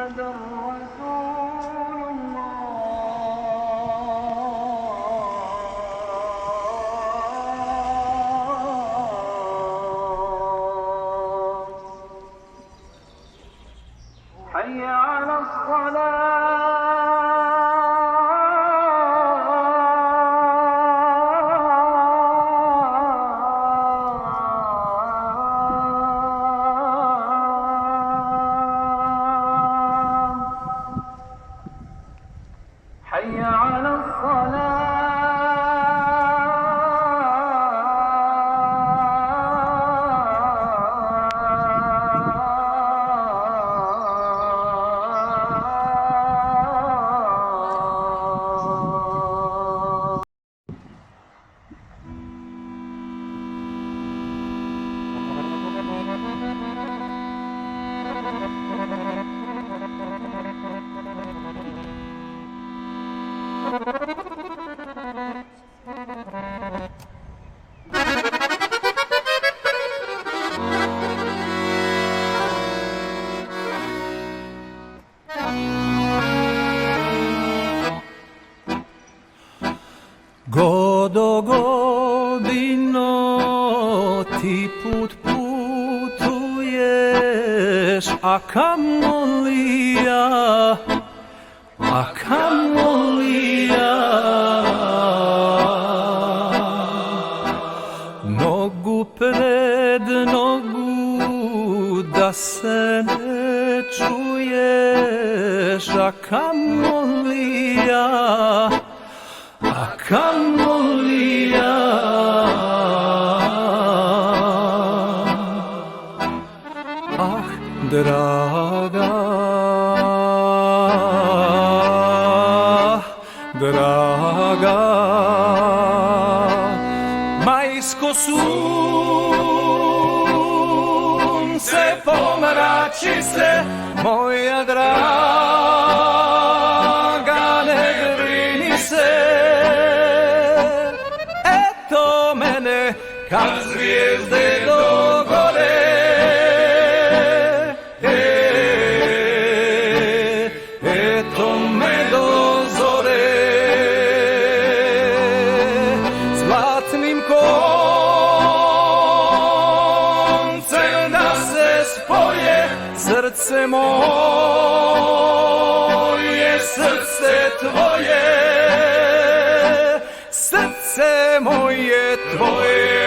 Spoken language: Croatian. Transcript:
محمد رسول الله. حي على حي على Godo godino ti put putuješ, a kamoli ja, nogu pred nogu da se ne čuješ, a kamoli ja. Kamoli ja. Ah, draga, draga, majsko sunce, pomrači se, moja draga, ne brini se. Kad zvijezde dogore, eto me do zore, zlatnim koncem da se spoje srce moje, srce tvoje, srce moje, tvoje.